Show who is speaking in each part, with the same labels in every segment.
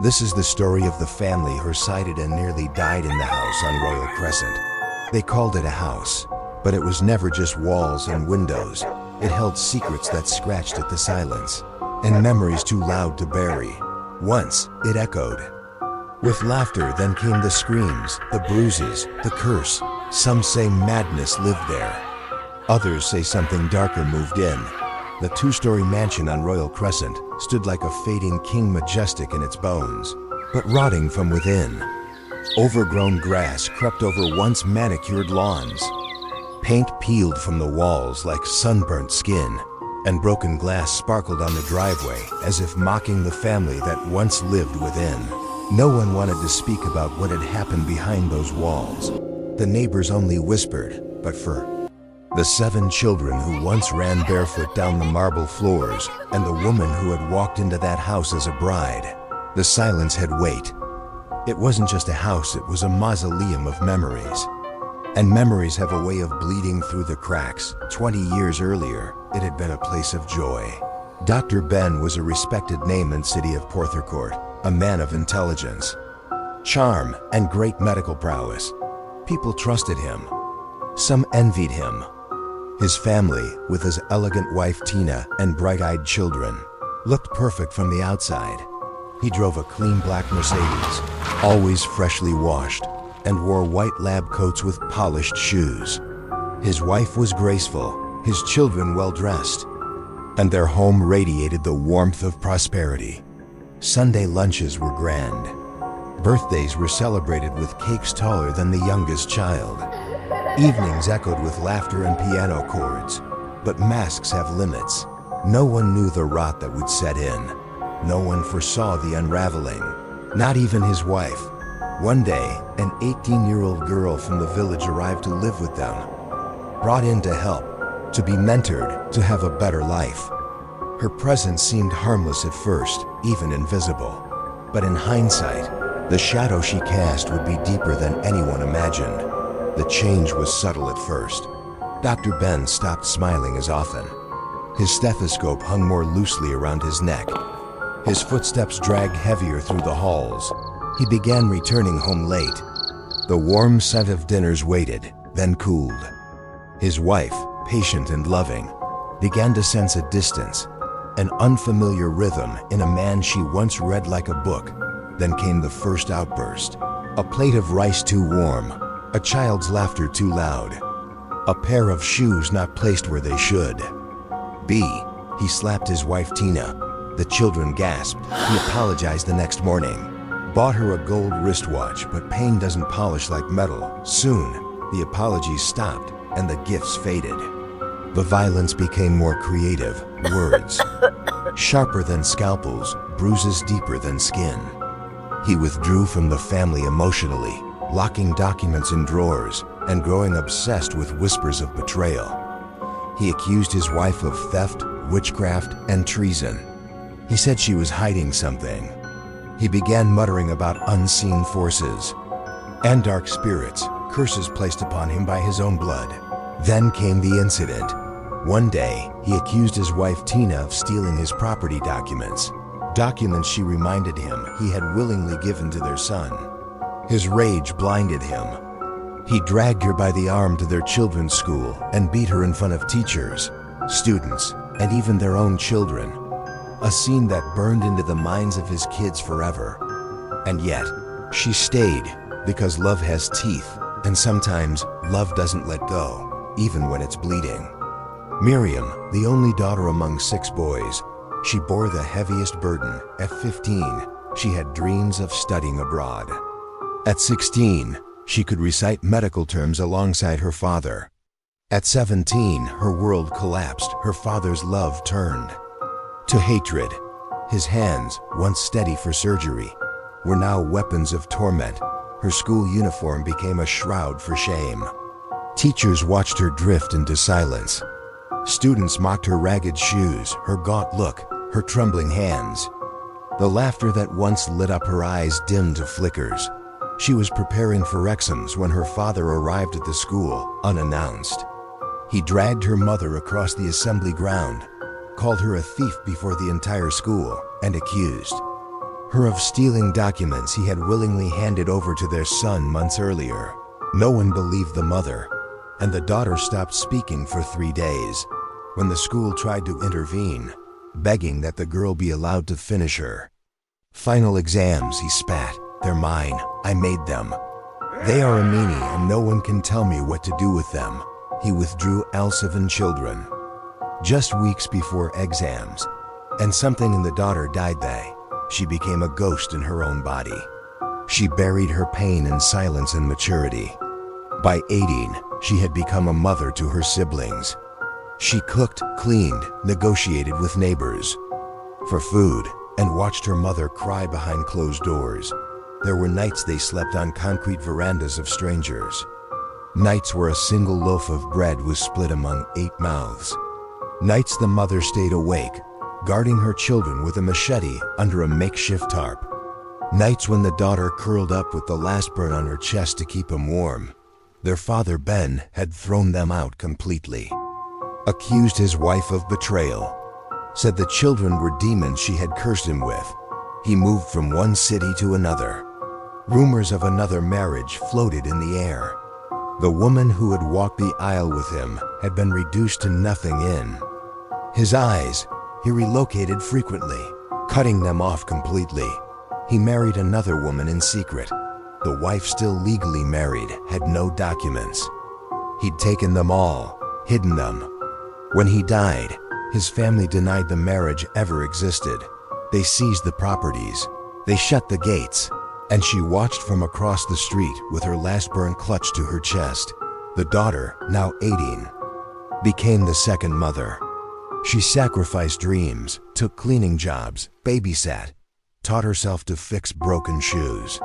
Speaker 1: This is the story of the family who resided and nearly died in the house on Royal Crescent. They called it a house, but it was never just walls and windows. It held secrets that scratched at the silence, and memories too loud to bury. Once, it echoed. With laughter, then came the screams, the bruises, the curse. Some say madness lived there. Others say something darker moved in. The two-story mansion on Royal Crescent stood like a fading king, majestic in its bones, but rotting from within. Overgrown grass crept over once-manicured lawns. Paint peeled from the walls like sunburnt skin, and broken glass sparkled on the driveway as if mocking the family that once lived within. No one wanted to speak about what had happened behind those walls. The neighbors only whispered, but for the 7 children who once ran barefoot down the marble floors, and the woman who had walked into that house as a bride, the silence had weight. It wasn't just a house, it was a mausoleum of memories. And memories have a way of bleeding through the cracks. 20 years earlier, it had been a place of joy. Dr. Ben was a respected name in city of Porthercourt, a man of intelligence, charm, and great medical prowess. People trusted him. Some envied him. His family, with his elegant wife Tina and bright-eyed children, looked perfect from the outside. He drove a clean black Mercedes, always freshly washed, and wore white lab coats with polished shoes. His wife was graceful, his children well-dressed, and their home radiated the warmth of prosperity. Sunday lunches were grand. Birthdays were celebrated with cakes taller than the youngest child. Evenings echoed with laughter and piano chords. But masks have limits. No one knew the rot that would set in. No one foresaw the unraveling, not even his wife. One day, an 18-year-old girl from the village arrived to live with them, brought in to help, to be mentored, to have a better life. Her presence seemed harmless at first, even invisible. But in hindsight, the shadow she cast would be deeper than anyone imagined. The change was subtle at first. Dr. Ben stopped smiling as often. His stethoscope hung more loosely around his neck. His footsteps dragged heavier through the halls. He began returning home late. The warm scent of dinners waited, then cooled. His wife, patient and loving, began to sense a distance, an unfamiliar rhythm in a man she once read like a book. Then came the first outburst. A plate of rice too warm, a child's laughter too loud, a pair of shoes not placed where they should. He slapped his wife Tina. The children gasped. He apologized the next morning. Bought her a gold wristwatch, but pain doesn't polish like metal. Soon, the apologies stopped and the gifts faded. The violence became more creative, words sharper than scalpels, bruises deeper than skin. He withdrew from the family emotionally, locking documents in drawers and growing obsessed with whispers of betrayal. He accused his wife of theft, witchcraft, and treason. He said she was hiding something. He began muttering about unseen forces and dark spirits, curses placed upon him by his own blood. Then came the incident. One day, he accused his wife Tina of stealing his property documents she reminded him he had willingly given to their son. His rage blinded him. He dragged her by the arm to their children's school and beat her in front of teachers, students, and even their own children. A scene that burned into the minds of his kids forever. And yet, she stayed because love has teeth, and sometimes love doesn't let go, even when it's bleeding. Miriam, the only daughter among 6 boys, she bore the heaviest burden. At 15, she had dreams of studying abroad. At 16, she could recite medical terms alongside her father. At 17, her world collapsed. Her father's love turned to hatred. His hands, once steady for surgery, were now weapons of torment. Her school uniform became a shroud for shame. Teachers watched her drift into silence. Students mocked her ragged shoes, her gaunt look, her trembling hands. The laughter that once lit up her eyes dimmed to flickers. She was preparing for exams when her father arrived at the school, unannounced. He dragged her mother across the assembly ground, called her a thief before the entire school, and accused her of stealing documents he had willingly handed over to their son months earlier. No one believed the mother, and the daughter stopped speaking for 3 days. When the school tried to intervene, begging that the girl be allowed to finish her final exams, he spat. "They're mine. I made them. They are a meanie and no one can tell me what to do with them." He withdrew all 7 children. Just weeks before exams, and something in the daughter died. She became a ghost in her own body. She buried her pain in silence and maturity. By 18, she had become a mother to her siblings. She cooked, cleaned, negotiated with neighbors for food, and watched her mother cry behind closed doors. There were nights they slept on concrete verandas of strangers. Nights where a single loaf of bread was split among 8 mouths. Nights the mother stayed awake, guarding her children with a machete under a makeshift tarp. Nights when the daughter curled up with the last burn on her chest to keep him warm. Their father, Ben, had thrown them out completely. Accused his wife of betrayal. Said the children were demons she had cursed him with. He moved from one city to another. Rumors of another marriage floated in the air. The woman who had walked the aisle with him had been reduced to nothing in his eyes. He relocated frequently, cutting them off completely. He married another woman in secret. The wife, still legally married, had no documents. He'd taken them all, hidden them. When he died, his family denied the marriage ever existed. They seized the properties. They shut the gates. And she watched from across the street with her last burn clutched to her chest. The daughter, now 18, became the second mother. She sacrificed dreams, took cleaning jobs, babysat, taught herself to fix broken shoes.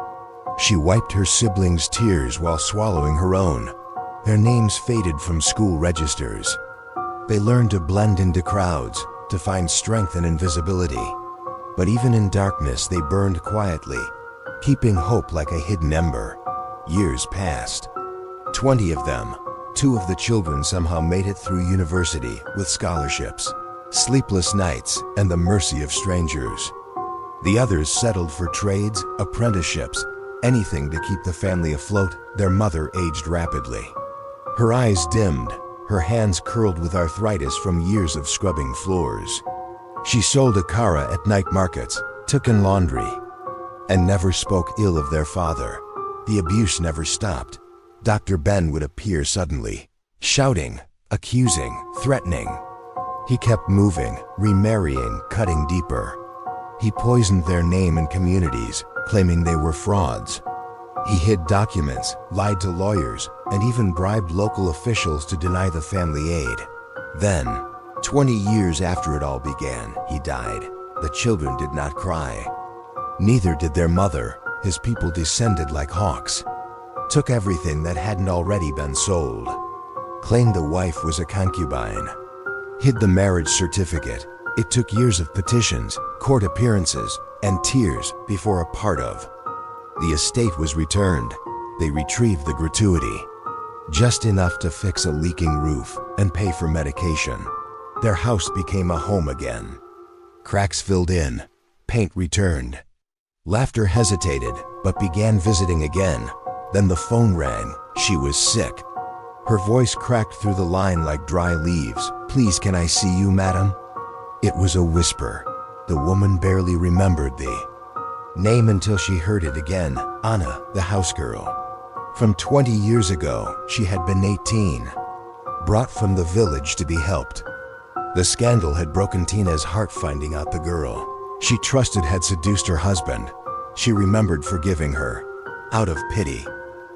Speaker 1: She wiped her siblings' tears while swallowing her own. Their names faded from school registers. They learned to blend into crowds, to find strength in invisibility. But even in darkness they burned quietly, keeping hope like a hidden ember. Years passed. 20 of them. 2 of the children somehow made it through university with scholarships, sleepless nights, and the mercy of strangers. The others settled for trades, apprenticeships, anything to keep the family afloat. Their mother aged rapidly. Her eyes dimmed, her hands curled with arthritis from years of scrubbing floors. She sold akara at night markets, took in laundry, and never spoke ill of their father. The abuse never stopped. Dr. Ben would appear suddenly, shouting, accusing, threatening. He kept moving, remarrying, cutting deeper. He poisoned their name and communities, claiming they were frauds. He hid documents, lied to lawyers, and even bribed local officials to deny the family aid. Then, 20 years after it all began, he died. The children did not cry. Neither did their mother. His people descended like hawks. Took everything that hadn't already been sold. Claimed the wife was a concubine. Hid the marriage certificate. It took years of petitions, court appearances, and tears before a part of the estate was returned. They retrieved the gratuity, just enough to fix a leaking roof and pay for medication. Their house became a home again. Cracks filled in, paint returned. Laughter hesitated, but began visiting again. Then the phone rang. She was sick. Her voice cracked through the line like dry leaves. "Please, can I see you, madam?" It was a whisper. The woman barely remembered the name until she heard it again. Anna, the housegirl. From 20 years ago, she had been 18. Brought from the village to be helped. The scandal had broken Tina's heart finding out the girl she trusted had seduced her husband. She remembered forgiving her. Out of pity.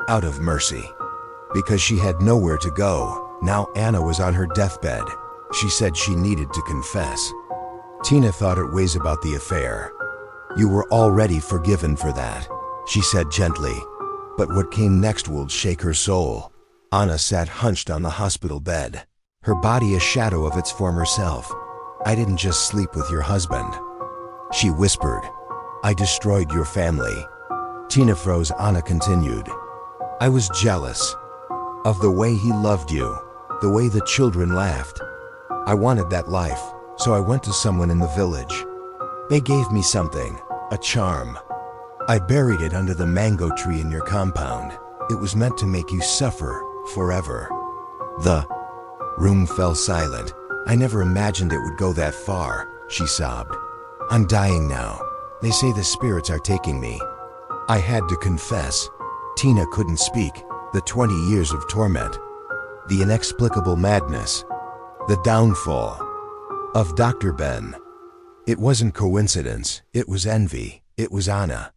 Speaker 1: Out of mercy. Because she had nowhere to go. Now Anna was on her deathbed. She said she needed to confess. Tina thought her ways about the affair. "You were already forgiven for that," she said gently. But what came next would shake her soul. Anna sat hunched on the hospital bed, her body a shadow of its former self. "I didn't just sleep with your husband," she whispered. "I destroyed your family." Tina froze. Anna continued. "I was jealous of the way he loved you, the way the children laughed. I wanted that life, so I went to someone in the village. They gave me something, A charm. I buried it under the mango tree in your compound. It was meant to make you suffer forever. The room fell silent. I never imagined it would go that far, she sobbed. I'm dying now. They say the spirits are taking me. I had to confess. Tina couldn't speak. The 20 years of torment. The inexplicable madness. The downfall of Dr. Ben. It wasn't coincidence. It was envy. It was Anna.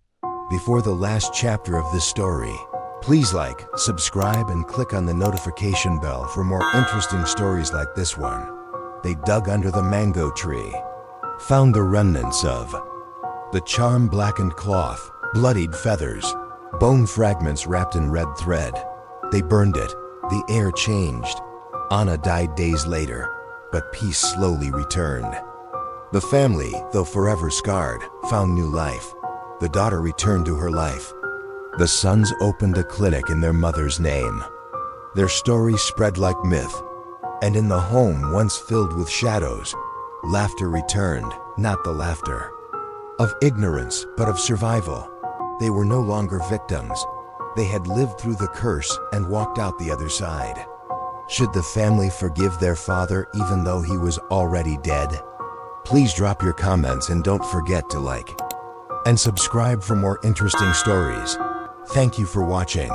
Speaker 1: Before the last chapter of this story, please like, subscribe, and click on the notification bell for more interesting stories like this one. They dug under the mango tree, found the remnants of the charm, blackened cloth, bloodied feathers, bone fragments wrapped in red thread. They burned it. The air changed. Anna died days later, but peace slowly returned. The family, though forever scarred, found new life. The daughter returned to her life. The sons opened a clinic in their mother's name. Their story spread like myth. And in the home once filled with shadows, laughter returned, not the laughter of ignorance, but of survival. They were no longer victims. They had lived through the curse and walked out the other side. Should the family forgive their father even though he was already dead? Please drop your comments and don't forget to like and subscribe for more interesting stories. Thank you for watching.